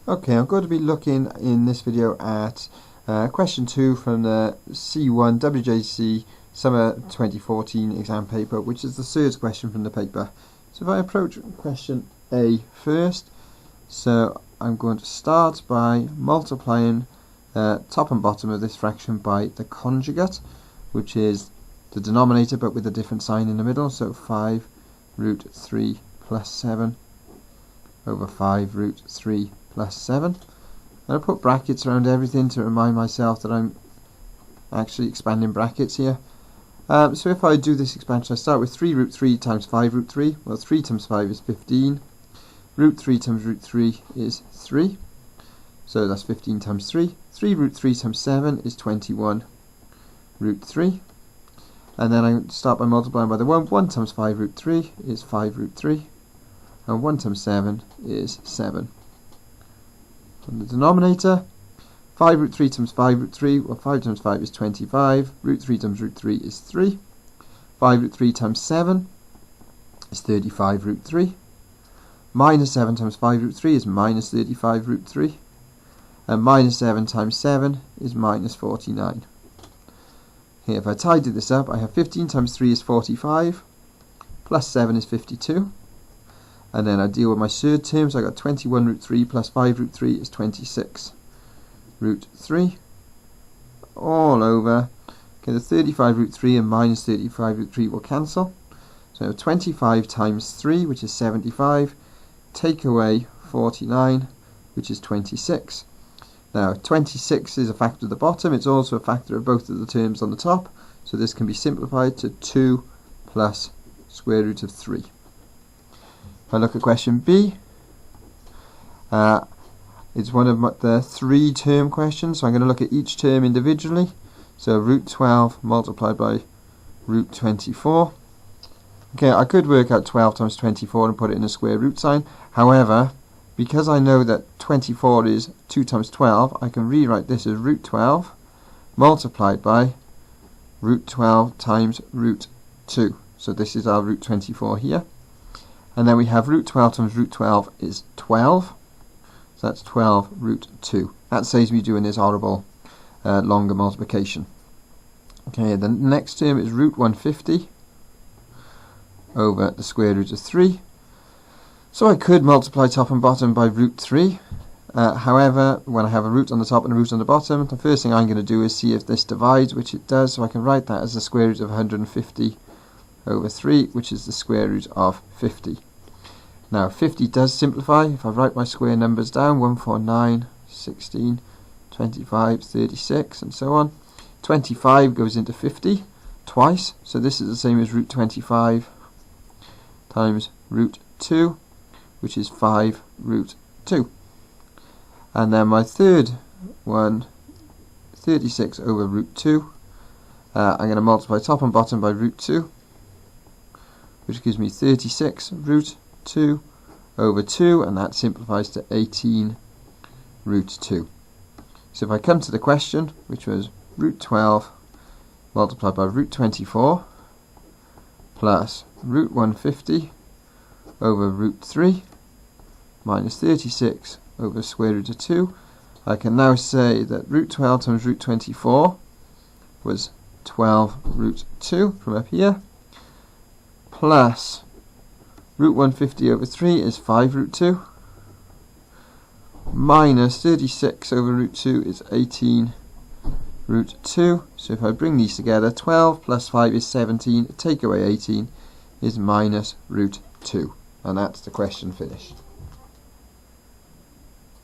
Okay, I'm going to be looking in this video at question 2 from the C1 WJEC Summer 2014 exam paper, which is the third question from the paper. So if I approach question A first, so I'm going to start by multiplying top and bottom of this fraction by the conjugate, which is the denominator but with a different sign in the middle, so 5 root 3 plus 7 over 5 root 3 plus 7. And I put brackets around everything to remind myself that I'm actually expanding brackets here. So if I do this expansion, I start with 3 root 3 times 5 root 3. Well, 3 times 5 is 15. Root 3 times root 3 is 3. So that's 15 times 3. 3 root 3 times 7 is 21 root 3. And then I start by multiplying by the 1. 1 times 5 root 3 is 5 root 3. And 1 times 7 is 7. On the denominator, 5 root 3 times 5 root 3, well 5 times 5 is 25, root 3 times root 3 is 3, 5 root 3 times 7 is 35 root 3, minus 7 times 5 root 3 is minus 35 root 3, and minus 7 times 7 is minus 49. Here, if I tidy this up, I have 15 times 3 is 45, plus 7 is 52. And then I deal with my third term, so I got 21 root 3 plus 5 root 3 is 26 root 3 all over. Okay, the 35 root 3 and minus 35 root 3 will cancel. So I have 25 times 3, which is 75, take away 49, which is 26. Now 26 is a factor of the bottom, it's also a factor of both of the terms on the top, so this can be simplified to 2 plus square root of 3. If I look at question B, it's one of the 3 term questions, so I'm going to look at each term individually. So root 12 multiplied by root 24. Okay, I could work out 12 times 24 and put it in a square root sign. However, because I know that 24 is 2 times 12, I can rewrite this as root 12 multiplied by root 12 times root 2. So this is our root 24 here. And then we have root 12 times root 12 is 12. So that's 12 root 2. That saves me doing this horrible longer multiplication. Okay, the next term is root 150 over the square root of 3. So I could multiply top and bottom by root 3. However, when I have a root on the top and a root on the bottom, the first thing I'm going to do is see if this divides, which it does. So I can write that as the square root of 150 over 3, which is the square root of 50. Now 50 does simplify. If I write my square numbers down, 1, 4, 9, 16, 25, 36 and so on, 25 goes into 50 twice, so this is the same as root 25 times root 2, which is 5 root 2. And then my third one, 36 over root 2, I'm going to multiply top and bottom by root 2, which gives me 36 root 2 over 2, and that simplifies to 18 root 2. So if I come to the question, which was root 12 multiplied by root 24 plus root 150 over root 3 minus 36 over square root of 2, I can now say that root 12 times root 24 was 12 root 2 from up here, plus root 150 over 3 is 5 root 2, minus 36 over root 2 is 18 root 2. So if I bring these together, 12 plus 5 is 17, take away 18 is minus root 2. And that's the question finished.